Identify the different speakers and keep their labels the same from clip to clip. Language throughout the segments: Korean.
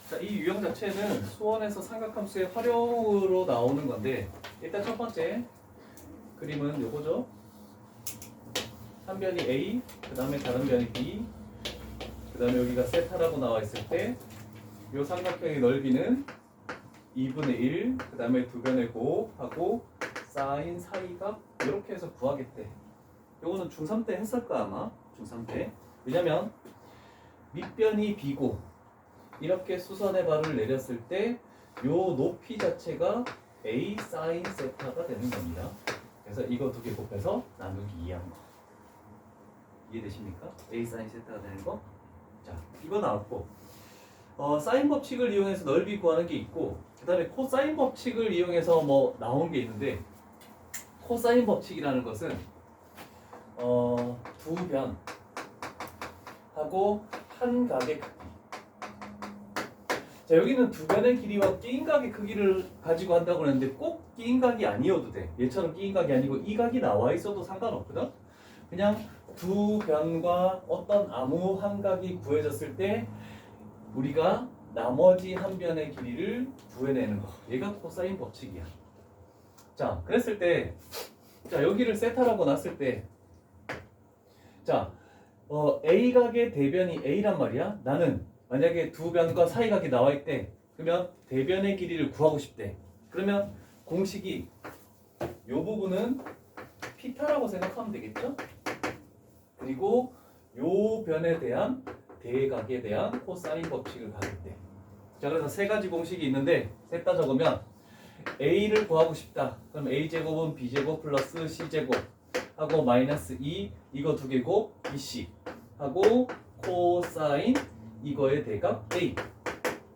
Speaker 1: 자, 이 유형 자체는 수원에서 삼각함수의 활용으로 나오는 건데, 일단 첫 번째 그림은 요거죠. 한 변이 A, 그 다음에 다른 변이 B, 그 다음에 여기가 세타라고 나와 있을 때 요 삼각형의 넓이는 2분의 1, 그 다음에 두 변의 곱하고 사인 사이각 이렇게 해서 구하겠대. 요거는 중3 때 했을 거야 아마. 중3 때. 왜냐면 밑변이 B고 이렇게 수선의 발을 내렸을 때 요 높이 자체가 A 사인 세타가 되는 겁니다. 그래서 이거 두 개 곱해서 나누기 2한 거. 이해되십니까? A 사인 세타가 되는 거. 자, 이거 나왔고 사인 법칙을 이용해서 넓이 구하는 게 있고, 그 다음에 코사인 법칙을 이용해서 뭐 나온 게 있는데, 코사인 법칙이라는 것은 두 변하고 한 각의 크기. 자, 여기는 두 변의 길이와 끼인 각의 크기를 가지고 한다고 그랬는데 꼭 끼인 각이 아니어도 돼. 얘처럼 끼인 각이 아니고 이 각이 나와 있어도 상관없거든. 그냥 두 변과 어떤 아무 한 각이 구해졌을 때 우리가 나머지 한 변의 길이를 구해내는 거. 얘가 코사인 법칙이야. 자, 그랬을 때, 자, 여기를 세타라고 놨을 때, 자, A각의 대변이 A란 말이야. 나는 만약에 두 변과 사이각이 나와 있대. 그러면 대변의 길이를 구하고 싶대. 그러면 공식이 요 부분은 피타라고 생각하면 되겠죠? 그리고 요 변에 대한 대각에 대한 코사인 법칙을 가겠대. 자, 그래서 세 가지 공식이 있는데 셋 다 적으면 A를 구하고 싶다. 그럼 A제곱은 B제곱 플러스 C제곱 하고 마이너스 2 이거 두 개곱 BC 하고 코사인 이거의 대각 A.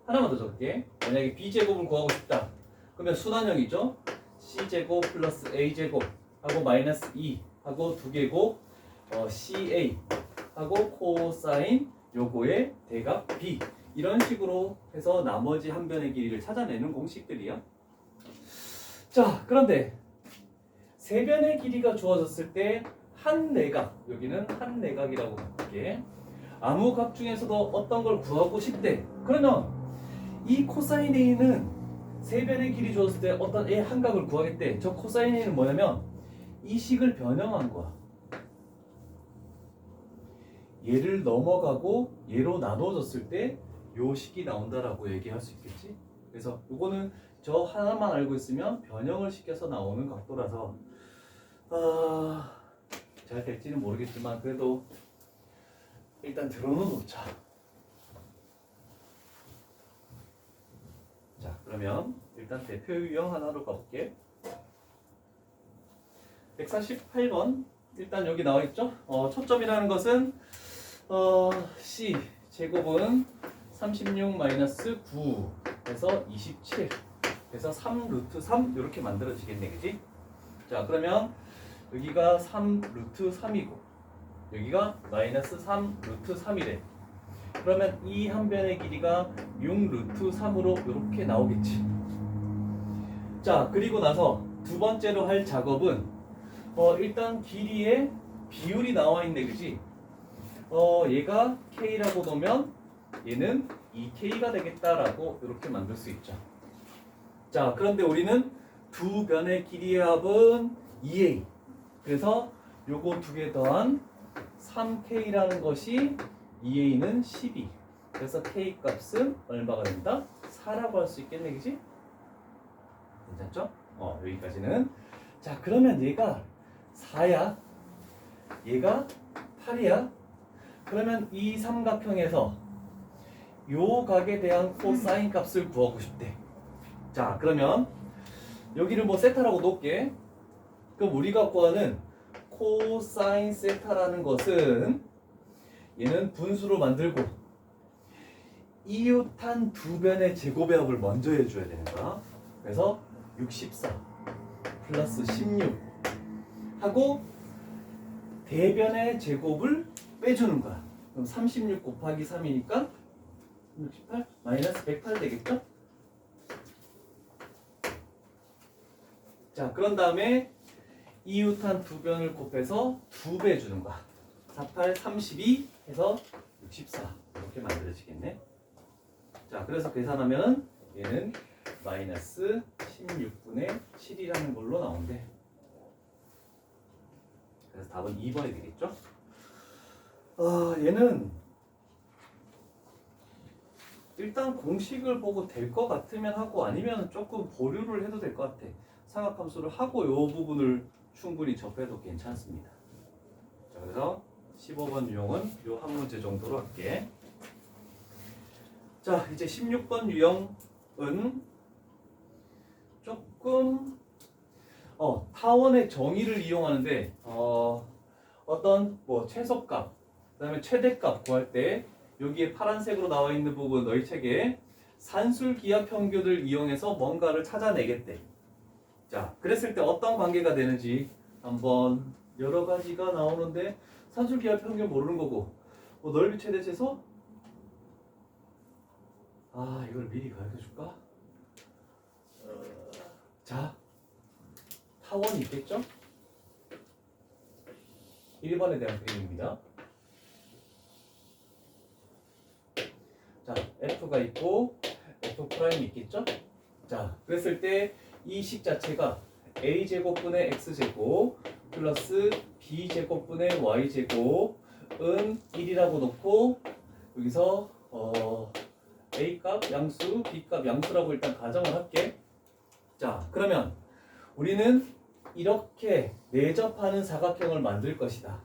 Speaker 1: 하나만 더 적을게. 만약에 B제곱을 구하고 싶다. 그러면 순환형이죠. C제곱 플러스 A제곱 하고 마이너스 2 하고 두 개곱 CA 하고 코사인 요거의 대각 B. 이런 식으로 해서 나머지 한 변의 길이를 찾아내는 공식들이야. 자, 그런데 세 변의 길이가 주어졌을 때 한 내각, 여기는 한 내각이라고 볼게. 아무 각 중에서도 어떤 걸 구하고 싶대. 그러면 이 코사인 A는 세 변의 길이 주어졌을 때 어떤 A 한 각을 구하겠대. 저 코사인 A는 뭐냐면 이 식을 변형한 거야. 얘를 넘어가고 얘로 나눠졌을 때 요 식이 나온다라고 얘기할 수 있겠지. 그래서 요거는 저 하나만 알고 있으면 변형을 시켜서 나오는 각도라서 잘 될지는 모르겠지만 그래도 일단 들어는 놓자. 자, 그러면 일단 대표 유형 하나로 가볼게. 148번 일단 여기 나와 있죠. 초점이라는 것은 C 제곱은 36 마이너스 9 해서 27 그래서 3 루트 3 이렇게 만들어지겠네, 그지? 자, 그러면 여기가 3 루트 3이고 여기가 마이너스 3 루트 3이래. 그러면 이 한 변의 길이가 6 루트 3으로 이렇게 나오겠지. 자, 그리고 나서 두 번째로 할 작업은 일단 길이의 비율이 나와 있네, 그지? 얘가 K라고 놓으면 얘는 2K가 되겠다라고 이렇게 만들 수 있죠. 자, 그런데 우리는 두 변의 길이의 합은 2A. 그래서 요거 두 개 더한 3K라는 것이 2A는 12. 그래서 K 값은 얼마가 된다? 4라고 할 수 있겠네, 그지? 괜찮죠? 여기까지는. 자, 그러면 얘가 4야. 얘가 8이야. 그러면 이 삼각형에서 요 각에 대한 코사인 값을 구하고 싶대. 자, 그러면 여기를 뭐 세타라고 놓을게. 그럼 우리가 구하는 코사인 세타라는 것은 얘는 분수로 만들고 이웃한 두 변의 제곱의 합을 먼저 해줘야 되는 거야. 그래서 64 플러스 16 하고 대변의 제곱을 빼주는 거야. 그럼 36 곱하기 3이니까 68 마이너스 108 되겠죠? 자, 그런 다음에 이웃한 두 변을 곱해서 2배 주는 거야. 48, 32 해서 64 이렇게 만들어지겠네. 자, 그래서 계산하면 얘는 마이너스 16분의 7이라는 걸로 나온대. 그래서 답은 2번이 되겠죠? 얘는 일단 공식을 보고 될 것 같으면 하고 아니면 조금 보류를 해도 될 것 같아. 삼각함수를 하고 이 부분을 충분히 접해도 괜찮습니다. 자, 그래서 15번 유형은 이 한 문제 정도로 할게. 자, 이제 16번 유형은 조금 타원의 정의를 이용하는데 어떤 뭐 최소값, 그다음에 최대값 구할 때 여기에 파란색으로 나와 있는 부분 너희 책에 산술기하 평균을 이용해서 뭔가를 찾아내겠대. 자, 그랬을 때 어떤 관계가 되는지 한번 여러 가지가 나오는데 산술기하 평균 모르는 거고 뭐 넓이 최대 최소? 이걸 미리 가르쳐 줄까? 자, 타원이 있겠죠? 1번에 대한 그림입니다. 자, F가 있고 F'이 있겠죠? 자, 그랬을 때 이 식 자체가 A제곱분의 X제곱 플러스 B제곱분의 Y제곱은 1이라고 놓고 여기서 A값 양수, B값 양수라고 일단 가정을 할게. 자, 그러면 우리는 이렇게 내접하는 사각형을 만들 것이다.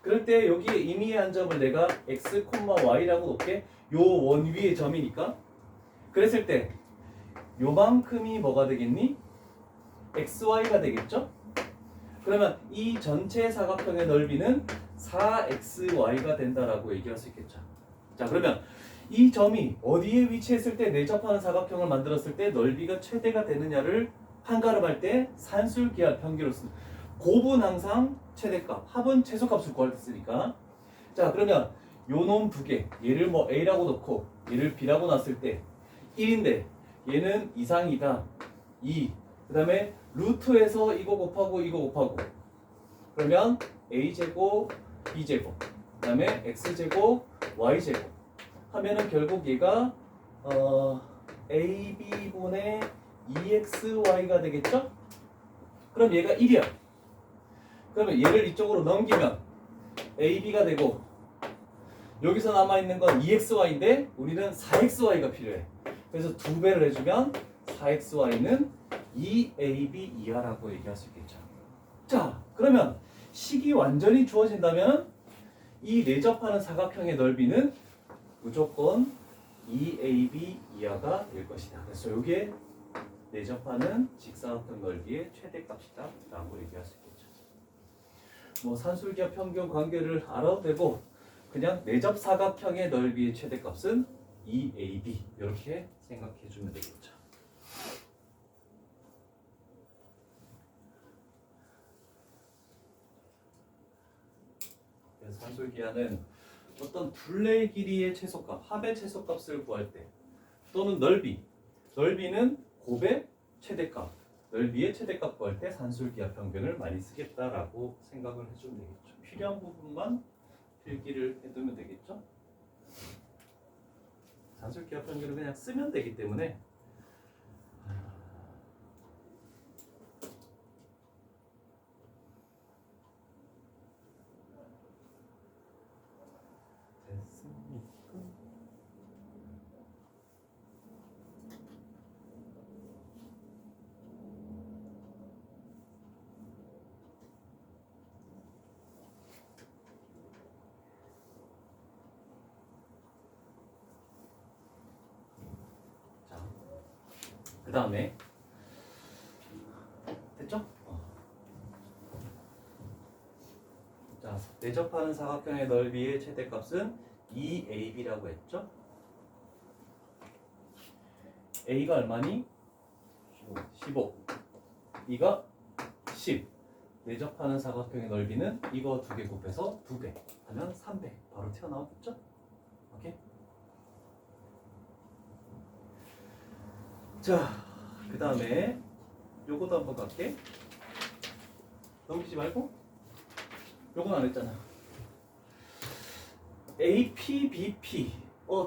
Speaker 1: 그럴 때 여기에 임의의 한 점을 내가 x, y라고 놓게. 요 원 위의 점이니까. 그랬을 때 요만큼이 뭐가 되겠니? xy가 되겠죠? 그러면 이 전체 사각형의 넓이는 4xy가 된다라고 얘기할 수 있겠죠. 자, 그러면 이 점이 어디에 위치했을 때 내접하는 사각형을 만들었을 때 넓이가 최대가 되느냐를 판가름할 때 산술기하 평균을 씁니다. 곱은 항상 최대값, 합은 최소값을 구할 때 쓰니까. 자, 그러면 요놈 두 개, 얘를 뭐 A라고 놓고 얘를 B라고 놨을 때 1인데 얘는 이상이다 2. 그 다음에 루트에서 이거 곱하고 이거 곱하고 그러면 A제곱 B제곱 그 다음에 X제곱 Y제곱 하면은 결국 얘가 AB분의 EXY가 되겠죠? 그럼 얘가 1이야. 그러면 얘를 이쪽으로 넘기면 AB가 되고 여기서 남아있는 건 EXY인데 우리는 4XY가 필요해. 그래서 2배를 해주면 4XY는 2AB 이하라고 얘기할 수 있겠죠. 자, 그러면 식이 완전히 주어진다면 이 내접하는 사각형의 넓이는 무조건 2AB 이하가 될 것이다. 그래서 이게 내접하는 직사각형 넓이의 최대값이다 라고 얘기할 수 있겠죠. 뭐 산술기하 평균 관계를 알아도 되고 그냥 내접 사각형의 넓이의 최대값은 2AB 이렇게 생각해 주면 되겠죠. 그래서 산술기하는 어떤 둘레의 길이의 최소값, 합의 최소값을 구할 때 또는 넓이는 곱의 최대값, 넓이의 최대값 구할 때 산술기하 평균을 많이 쓰겠다라고 생각을 해주면 되겠죠. 필요한 부분만 필기를 해두면 되겠죠. 산술기하 평균을 그냥 쓰면 되기 때문에 그 다음에 됐죠? 자, 내접하는 사각형의 넓이의 최대값은 2AB라고 했죠? A가 얼마니? 15. B가 10. 내접하는 사각형의 넓이는 이거 두 개 곱해서 2배 하면 3배 바로 튀어나오겠죠? 오케이? 자, 그 다음에 요것도 한번 갈게. 넘기지 말고. 요건 안 했잖아. AP, BP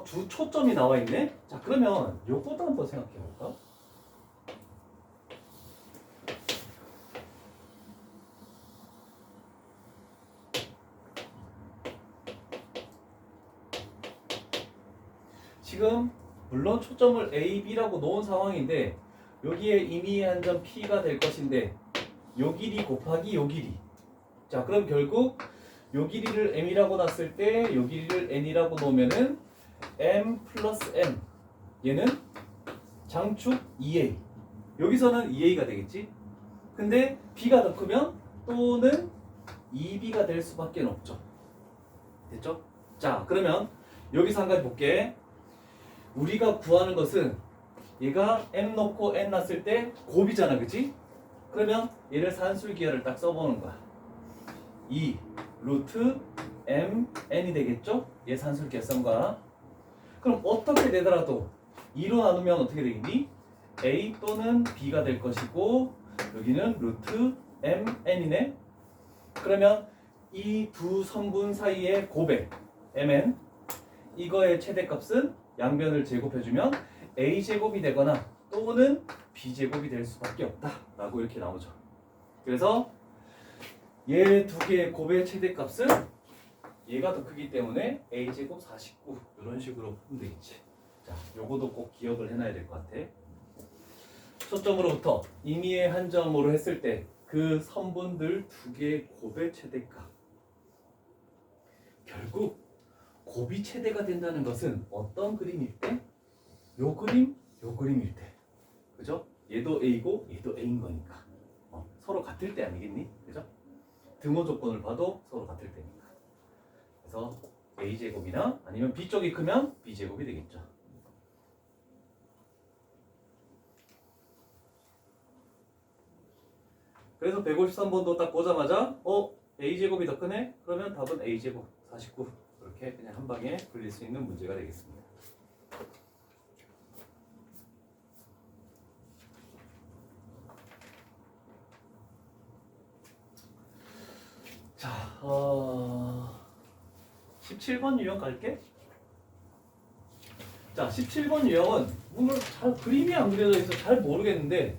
Speaker 1: 두 초점이 나와 있네? 자, 그러면 요것도 한번 생각해 볼까? 지금 물론 초점을 A, B라고 놓은 상황인데 여기에 임의의 한 점 P가 될 것인데 요 길이 곱하기 요 길이. 자, 그럼 결국 요 길이를 M이라고 놨을 때 요 길이를 N이라고 놓으면은 M 플러스 N, 얘는 장축 2A. 여기서는 2A가 되겠지? 근데 B가 더 크면 또는 2B가 될 수밖에 없죠. 됐죠? 자, 그러면 여기서 한 가지 볼게. 우리가 구하는 것은 얘가 M 놓고 N 놨을 때 곱이잖아, 그치? 그러면 얘를 산술기하를 딱 써보는 거야. 2 루트 M N이 되겠죠? 얘 산술기하 쓴 거야. 그럼 어떻게 되더라도 2로 나누면 어떻게 되겠니? A 또는 B가 될 것이고 여기는 루트 M N이네. 그러면 이 두 성분 사이의 곱의 Mn, 이거의 최대값은 양변을 제곱해주면 A제곱이 되거나 또는 B제곱이 될 수밖에 없다 라고 이렇게 나오죠. 그래서 얘 두 개의 곱의 최대값은 얘가 더 크기 때문에 A제곱 49 이런 식으로 하면 되겠지. 자, 요거도 꼭 기억을 해놔야 될 것 같아. 초점으로부터 임의의 한 점으로 했을 때 그 선분들 두 개의 곱의 최대값, 결국 곱이 최대가 된다는 것은 어떤 그림일 때? 요 그림, 요 그림일 때. 그죠? 얘도 A고 얘도 A인 거니까. 서로 같을 때 아니겠니? 그죠? 등호 조건을 봐도 서로 같을 때니까. 그래서 A제곱이나 아니면 B쪽이 크면 B제곱이 되겠죠. 그래서 153번도 딱 보자마자 A제곱이 더 크네? 그러면 답은 A제곱 49. 이렇게 그냥 한 방에 풀릴 수 있는 문제가 되겠습니다. 자, 17번 유형 갈게. 자, 17번 유형은 오늘 잘 그림이 안 그려져 있어 잘 모르겠는데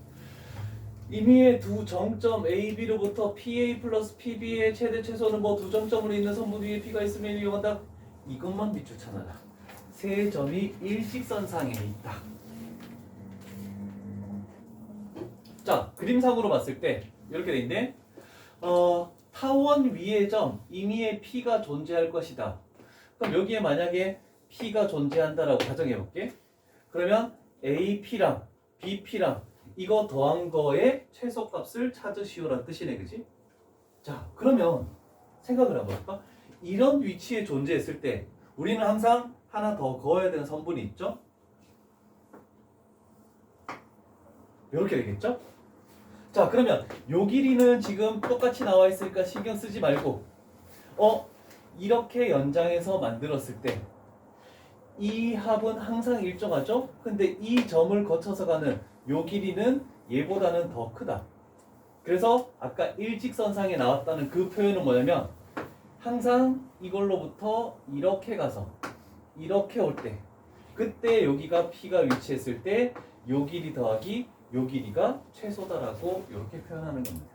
Speaker 1: 임의의 두 정점 A, B로부터 PA 플러스 PB의 최대 최소는 뭐 두 정점으로 있는 선분 위에 P가 있으면 이용한다. 이것만 밑줄 쳐놔라. 세 점이 일직선상에 있다. 자, 그림상으로 봤을 때 이렇게 돼 있네. 타원 위의 점 임의의 P가 존재할 것이다. 그럼 여기에 만약에 P가 존재한다라고 가정해 볼게. 그러면 AP랑 BP랑 이거 더한 거의 최소값을 찾으시오란 뜻이네, 그지? 자, 그러면 생각을 한번 해볼까? 이런 위치에 존재했을 때 우리는 항상 하나 더 그어야 되는 성분이 있죠? 이렇게 되겠죠? 자, 그러면 요 길이는 지금 똑같이 나와 있으니까 신경 쓰지 말고 이렇게 연장해서 만들었을 때 이 합은 항상 일정하죠? 근데 이 점을 거쳐서 가는 요 길이는 얘보다는 더 크다. 그래서 아까 일직선상에 나왔다는 그 표현은 뭐냐면 항상 이걸로부터 이렇게 가서 이렇게 올 때 그때 여기가 P가 위치했을 때 요 길이 더하기 요 길이가 최소다라고 이렇게 표현하는 겁니다.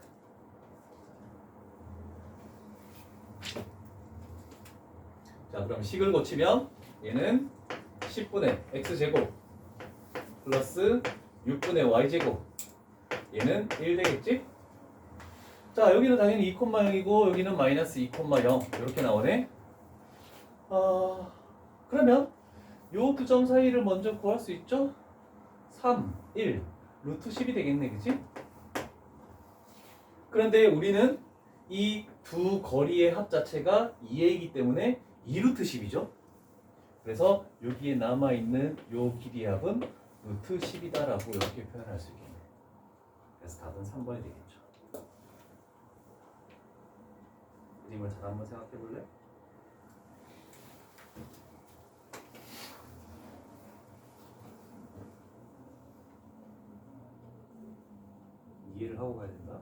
Speaker 1: 자, 그럼 식을 고치면 얘는 10분의 x제곱 플러스 6분의 y제곱 얘는 1 되겠지? 자, 여기는 당연히 2,0이고 여기는 마이너스 2,0 이렇게 나오네. 그러면 요 두 점 사이를 먼저 구할 수 있죠? 3, 1, 루트 10이 되겠네, 그치? 그런데 우리는 이 두 거리의 합 자체가 2a이기 때문에 2루트 10이죠. 그래서 여기에 남아있는 요 길이의 합은 루트 10이다라고 이렇게 표현할 수 있겠네요. 그래서 답은 3번이 되겠죠. 그림을 잘 한번 생각해 볼래? 이해를 하고 가야 된다.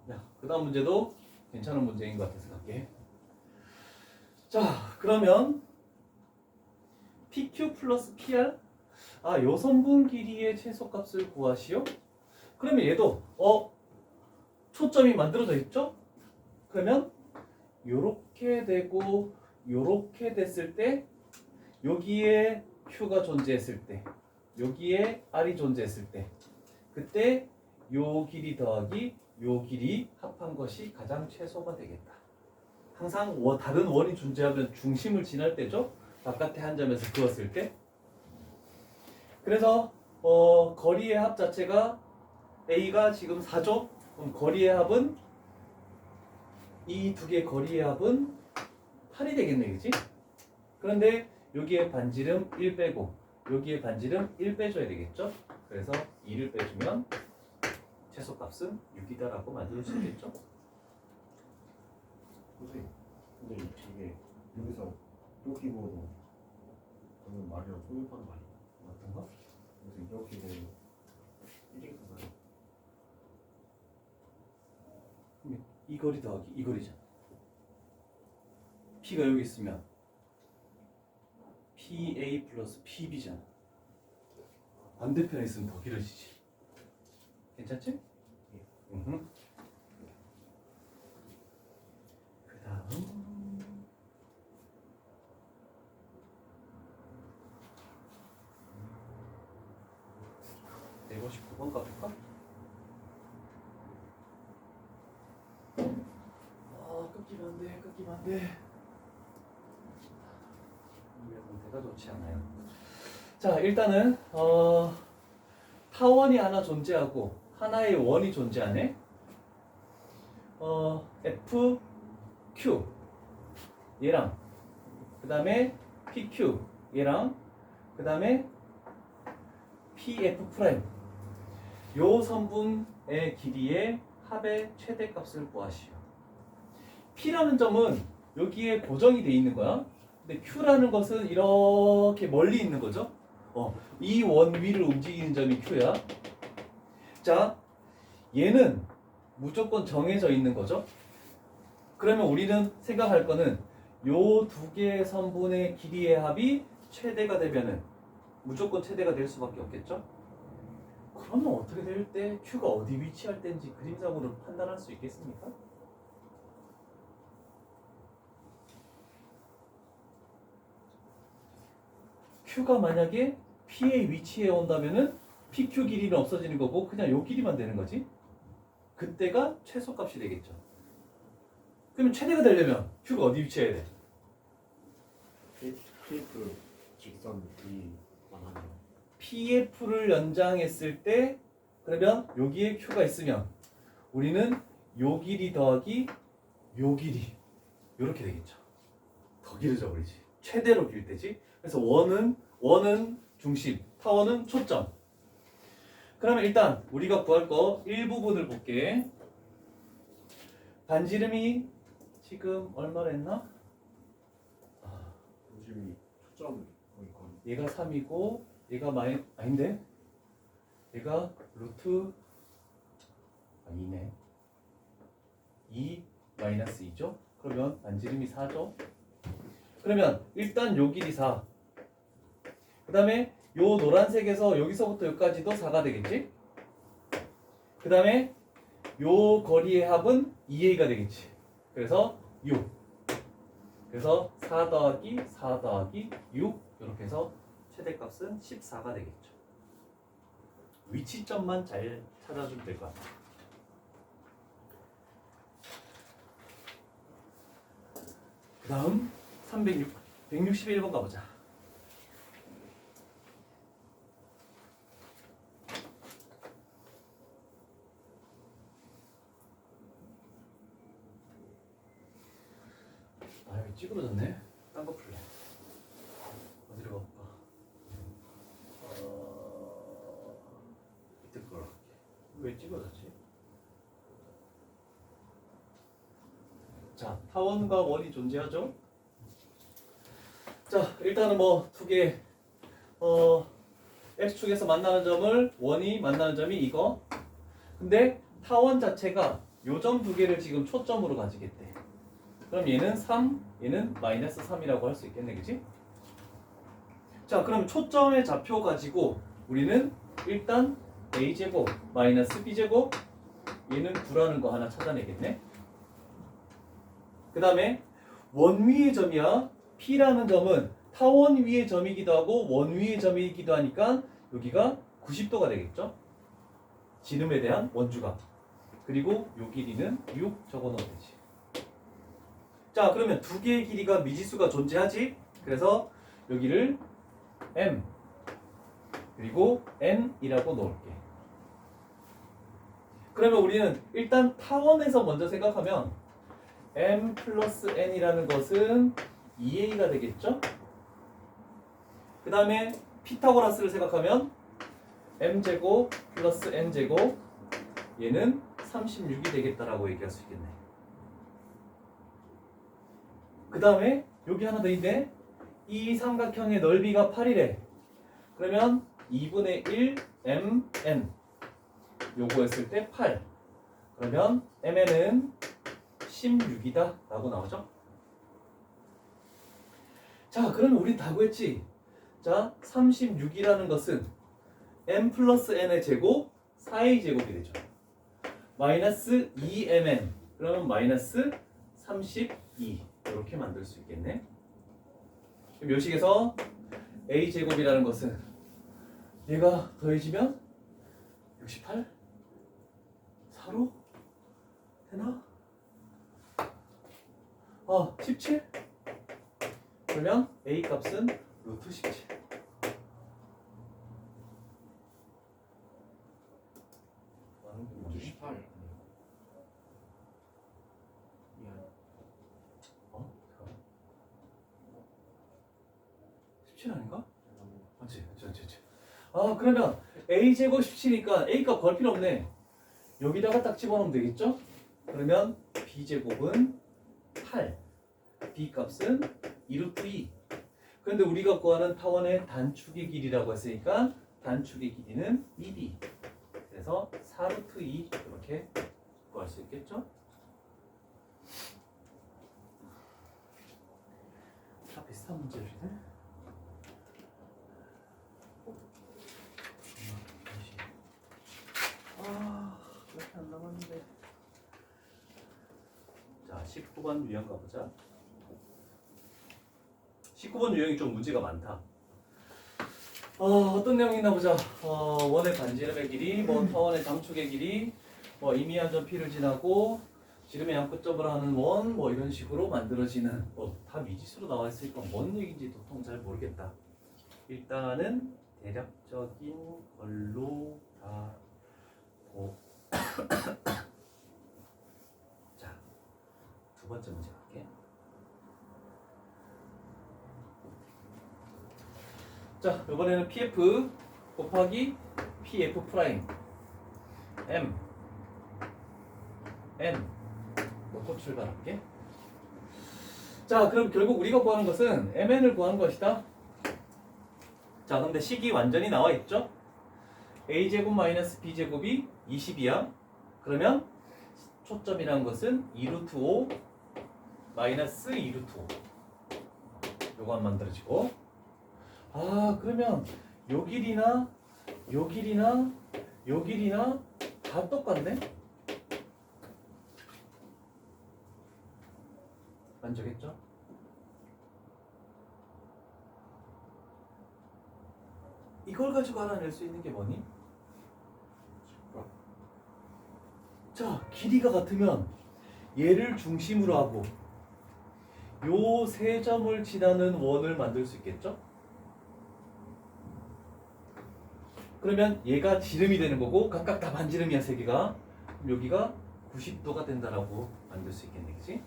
Speaker 1: 그 다음 문제도 괜찮은 문제인 것 같아서 갈게. 자, 그러면 PQ 플러스 PR? 요 선분 길이의 최소값을 구하시오? 그러면 얘도 초점이 만들어져 있죠? 그러면 요렇게 되고 요렇게 됐을 때 여기에 Q가 존재했을 때 여기에 R이 존재했을 때 그때 요 길이 더하기 요 길이 합한 것이 가장 최소가 되겠다. 항상 다른 원이 존재하면 중심을 지날 때죠. 바깥에 한 점에서 그었을 때. 그래서 거리의 합 자체가 A가 지금 4죠. 그럼 거리의 합은 이 두 개의 거리의 합은 8이 되겠네, 그치? 그런데 여기에 반지름 1 빼고 여기에 반지름 1 빼줘야 되겠죠? 그래서 2를 빼주면 최소값은 6이다라고 만들 수 있겠죠?
Speaker 2: 선생님, 근데 이게 여기서 이렇게 보고 그러면 말이랑 통일하는 거 아니에요?
Speaker 1: 어떤 거?
Speaker 2: 그래서 이렇게 보고 1이니까
Speaker 1: 이 거리 더하기 이 거리잖아. P가 여기 있으면 PA 플러스 PB잖아. 반대편에 있으면 더 길어지지. 괜찮지? 그 다음 159번 가볼까? 끊기면 안 돼, 끊기면 안 돼. 이 상태가 좋지 않아요. 자, 일단은 타원이 하나 존재하고 하나의 원이 존재하네. F, Q 얘랑 그 다음에 PQ 얘랑 그 다음에 PF 프라임 요 선분의 길이의 합의 최대값을 구하시오. P라는 점은 여기에 고정이 돼 있는 거야. 근데 Q라는 것은 이렇게 멀리 있는 거죠. 이 원 위를 움직이는 점이 Q야. 자, 얘는 무조건 정해져 있는 거죠. 그러면 우리는 생각할 거는 요 두 개의 선분의 길이의 합이 최대가 되면은 무조건 최대가 될 수밖에 없겠죠. 그러면 어떻게 될 때 Q가 어디 위치할 때인지 그림상으로 판단할 수 있겠습니까? Q가 만약에 P의 위치에 온다면은 PQ 길이는 없어지는 거고 그냥 요 길이만 되는 거지. 그때가 최소값이 되겠죠. 그러면 최대가 되려면 Q가 어디 위치해야 돼?
Speaker 2: PF 직선 이 만하네요.
Speaker 1: PF를 연장했을 때 그러면 여기에 Q가 있으면 우리는 요 길이 더하기 요 길이 요렇게 되겠죠. 더 길어져 버리지. 최대로 길 때지. 그래서 원은 중심, 타원은 초점. 그러면 일단 우리가 구할 거 일부분을 볼게. 반지름이 지금 얼마나 했나?
Speaker 2: 중심이 초점 거기 건.
Speaker 1: 얘가 3이고 얘가 아닌데? 얘가 루트 2네. 2 마이너스 2죠? 그러면 반지름이 4죠? 그러면 일단 요 길이 4. 그 다음에 요 노란색에서 여기서부터 여기까지도 4가 되겠지? 그 다음에 요 거리의 합은 2a가 되겠지. 그래서 6. 그래서 4 더하기 4 더하기 6 이렇게 해서 최대값은 14가 되겠죠. 위치점만 잘 찾아주면 될 것 같아요. 그 다음 161번 가보자. 여기 찌그러졌네. 딴 거 풀래. 어디로 가볼까? 밑에 걸로 갈게. 왜 찌그러졌지? 자, 타원과 원이 존재하죠? 자, 일단은 뭐 두 개 X축에서 만나는 점을 원이 만나는 점이 이거. 근데 타원 자체가 요 점 두 개를 지금 초점으로 가지겠대. 그럼 얘는 3, 얘는 마이너스 3이라고 할 수 있겠네, 그치? 자, 그럼 초점의 좌표 가지고 우리는 일단 a제곱 마이너스 b제곱 얘는 9라는 거 하나 찾아내겠네. 그 다음에 원 위의 점이야. P라는 점은 타원 위의 점이기도 하고 원 위의 점이기도 하니까 여기가 90도가 되겠죠. 지름에 대한 원주각. 그리고 요 길이는 6 적어놓으면 되지. 자, 그러면 두 개의 길이가 미지수가 존재하지. 그래서 여기를 m 그리고 n이라고 놓을게. 그러면 우리는 일단 타원에서 먼저 생각하면 m 플러스 n이라는 것은 2a가 되겠죠? 그 다음에 피타고라스를 생각하면 m제곱 플러스 n제곱 얘는 36이 되겠다라고 얘기할 수 있겠네. 그 다음에 여기 하나 더 있네. 이 삼각형의 넓이가 8이래. 그러면 2분의 1 mn 요거 했을 때 8. 그러면 mn은 16이다 라고 나오죠. 자, 그러면 우린 다 구했지. 자, 36이라는 것은 m 플러스 n의 제곱 4a 제곱이 되죠. 마이너스 2mn 그러면 마이너스 32 이렇게 만들 수 있겠네. 묘식에서 a 제곱이라는 것은 얘가 더해지면 68 4로 되나? 17 그러면 a 값은 루트 17.
Speaker 2: 루트 18. 미안.
Speaker 1: 17 아닌가? 맞지? 그러면 a제곱 17이니까 a 값 구할 필요 없네. 여기다가 딱 집어넣으면 되겠죠? 그러면 b제곱은 8 b 값은 2루트 2. 그런데 우리가 구하는 타원의 단축의 길이라고 했으니까 단축의 길이는 2b. 그래서 4루트 2 이렇게 구할 수 있겠죠? 다 비슷한 문제들이네. 그렇게 안 남았는데. 자, 19번 유형 가보자. 19번 유형이 좀 문제가 많다. 어떤 내용이 있나 보자. 원의 반지름의 길이, 뭐 타원의 장축의 길이, 뭐 임의한 점 P를 지나고 지름의 양끝점을 하는 원, 뭐 이런 식으로 만들어지는 뭐 다 미지수로 나와 있으니까 뭔 얘기인지 도통 잘 모르겠다. 일단은 대략적인 걸로 다 보. 자, 두 번째 문제 갈게. 자, 이번에는 PF 곱하기 PF 프라임 M N 놓고 출발할게. 자, 그럼 결국 우리가 구하는 것은 MN을 구하는 것이다. 자, 근데 식이 완전히 나와 있죠? A제곱 마이너스 B제곱이 20이야. 그러면 초점이라는 것은 2루트 5 마이너스 2루트 5 요거 안 만들어지고, 그러면 요 길이나 요 길이나 요 길이나 다 똑같네? 만족했죠? 이걸 가지고 알아낼 수 있는 게 뭐니? 자, 길이가 같으면 얘를 중심으로 하고 요 세 점을 지나는 원을 만들 수 있겠죠? 그러면 얘가 지름이 되는 거고 각각 다 반지름이야, 세 개가. 그럼 여기가 90도가 된다라고 만들 수 있겠네, 그치?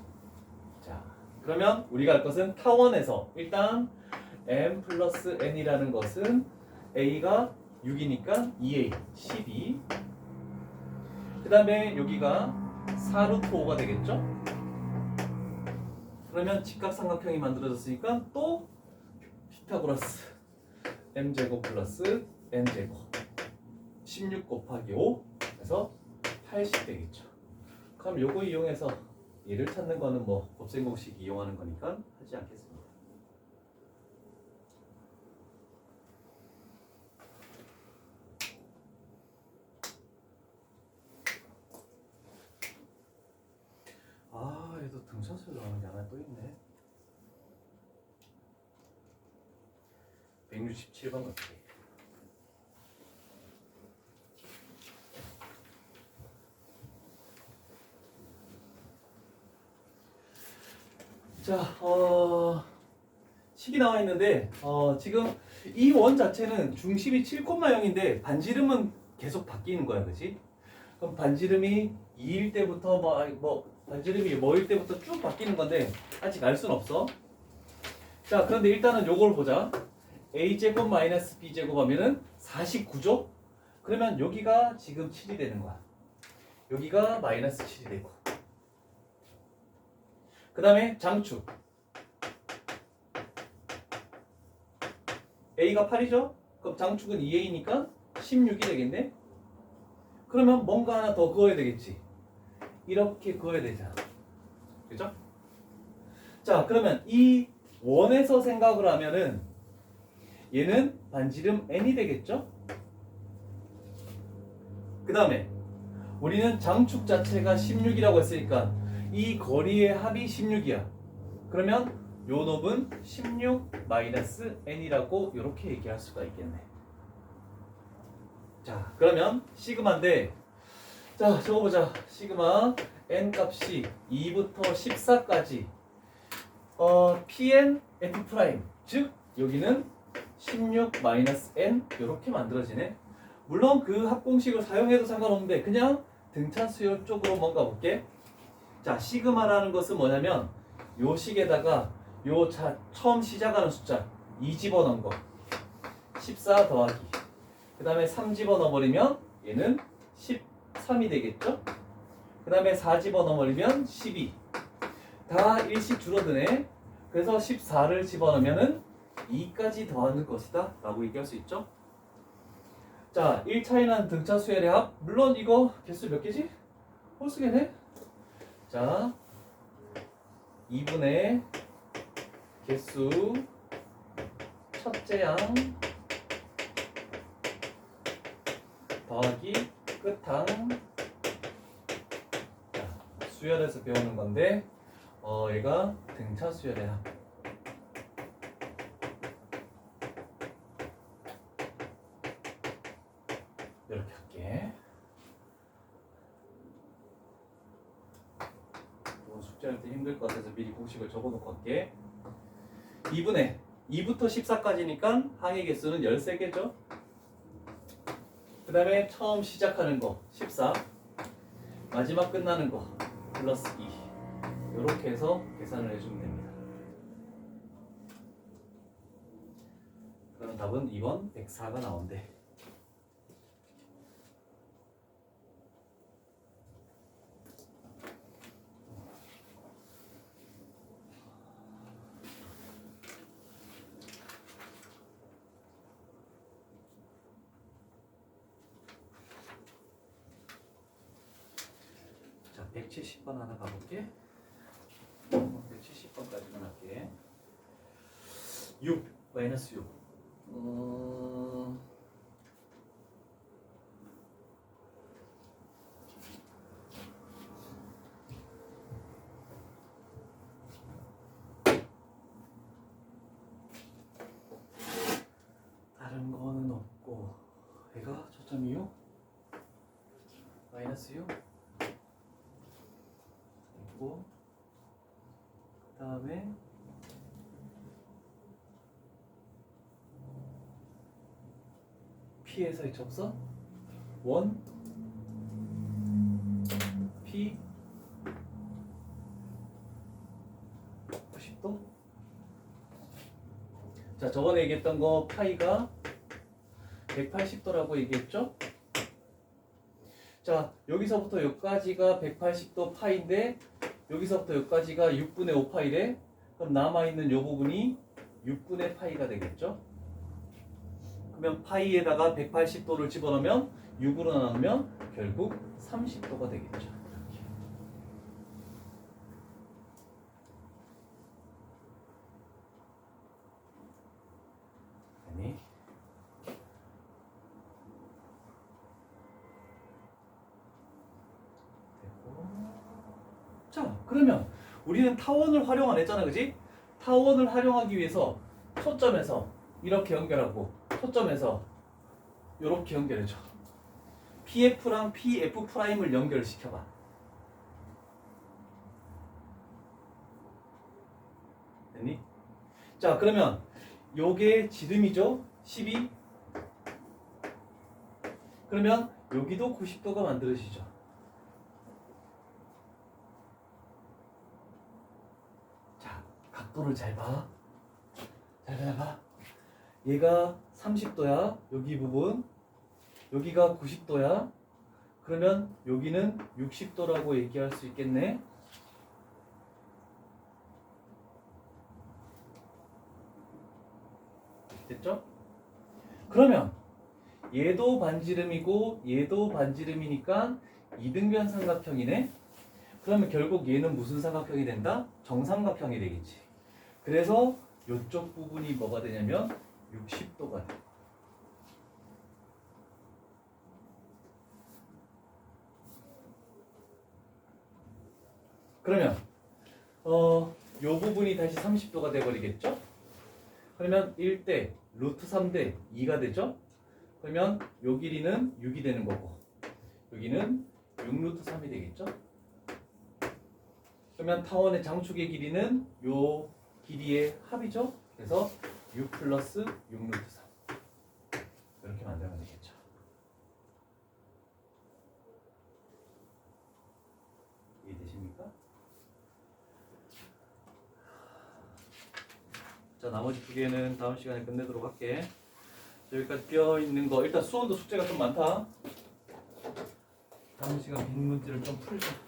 Speaker 1: 자, 그러면 우리가 할 것은 타원에서 일단 m 플러스 n이라는 것은 a가 6이니까 2a 12. 그 다음에 여기가 4루트 5가 되겠죠? 그러면 직각삼각형이 만들어졌으니까 또 피타고라스 m제곱 플러스 n제곱 16 곱하기 5 그래서 80 되겠죠. 그럼 요거 이용해서 얘를 찾는 거는 뭐 곱셈 공식 이용하는 거니까 하지 않겠습니다. 아, 얘도 등차수 나오는 게 하나 또 있네. 167번 같아. 자, 식이 나와 있는데 지금 이 원 자체는 중심이 7,0인데 반지름은 계속 바뀌는 거야, 그렇지? 그럼 반지름이 2일 때부터 반지름이 뭐일 때부터 쭉 바뀌는 건데 아직 알 수는 없어. 자, 그런데 일단은 요걸 보자. a제곱 마이너스 b제곱 하면은 49죠? 그러면 여기가 지금 7이 되는 거야. 여기가 마이너스 7이 되고. 그 다음에 장축. a가 8이죠? 그럼 장축은 2a니까 16이 되겠네? 그러면 뭔가 하나 더 그어야 되겠지. 이렇게 그어야 되잖아. 그죠? 자, 그러면 이 원에서 생각을 하면은 얘는 반지름 n이 되겠죠? 그 다음에 우리는 장축 자체가 16이라고 했으니까 이 거리의 합이 16이야. 그러면 요 놈은 16 마이너스 n이라고 이렇게 얘기할 수가 있겠네. 자, 그러면 시그마인데, 자, 적어보자. 시그마 n 값이 2부터 14까지 pn f 프라임, 즉 여기는 16 마이너스 n 이렇게 만들어지네. 물론 그 합공식을 사용해도 상관없는데 그냥 등차 수열 쪽으로 뭔가 볼게. 자, 시그마라는 것은 뭐냐면 요 식에다가 요 처음 시작하는 숫자 2 집어넣은 거 14 더하기 그 다음에 3 집어넣어버리면 얘는 13이 되겠죠? 그 다음에 4 집어넣어버리면 12. 다 일씩 줄어드네. 그래서 14를 집어넣으면은 2까지 더하는 것이다 라고 얘기할 수 있죠. 자, 1차에 난 등차 수열의 합. 물론 이거 개수 몇 개지? 홀수개네. 자, 2분의 개수 첫째 양 더하기 끝항. 자, 수열에서 배우는 건데 얘가 등차 수열의 합. 이렇게 할게. 이건 숙제할 때 힘들 것 같아서 미리 공식을 적어놓고 할게. 2분의 2부터 14까지니까 항의 개수는 13개죠. 그 다음에 처음 시작하는 거 14, 마지막 끝나는 거 플러스 2. 이렇게 해서 계산을 해주면 됩니다. 그럼 답은 2번 104가 나온대. 자, 170번 하나 가볼게. 170번까지만 할게. 6 마이너스 6. 다른 거는 없고 얘가 초점이 6 마이너스 6 있고 그 다음에 P에서의 접선 1 P 90도. 자, 저번에 얘기했던 거 파이가 180도라고 얘기했죠? 자, 여기서부터 여기까지가 180도 파인데 여기서부터 여기까지가 6분의 5 파이래. 그럼 남아있는 요 부분이 6분의 파이가 되겠죠? 그러면 파이에다가 180도를 집어넣으면 6으로 나누면 결국 30도가 되겠죠. 이렇게. 자, 그러면 우리는 타원을 활용 안 했잖아, 그지? 타원을 활용하기 위해서 초점에서 이렇게 연결하고 초점에서 이렇게 연결해줘. PF랑 PF'을 연결시켜봐. 됐니? 자, 그러면 요게 지름이죠? 12. 그러면 여기도 90도가 만들어지죠. 자, 각도를 잘 봐. 잘 봐. 얘가 30도야. 여기 부분. 여기가 90도야. 그러면 여기는 60도라고 얘기할 수 있겠네. 됐죠? 그러면 얘도 반지름이고 얘도 반지름이니까 이등변 삼각형이네. 그러면 결국 얘는 무슨 삼각형이 된다? 정삼각형이 되겠지. 그래서 이쪽 부분이 뭐가 되냐면 60도가 돼. 그러면 요 부분이 다시 30도가 돼버리겠죠? 그러면 1대 루트 3대 2가 되죠? 그러면 요 길이는 6이 되는 거고 여기는 6 루트 3이 되겠죠? 그러면 타원의 장축의 길이는 요 길이의 합이죠? 그래서 6 플러스 6 루트 3 이렇게 만들면 되겠죠. 이해되십니까? 자, 나머지 두 개는 다음 시간에 끝내도록 할게. 여기까지 비어 있는 거 일단 수원도 숙제가 좀 많다. 다음 시간 빈 문제를 좀 풀자.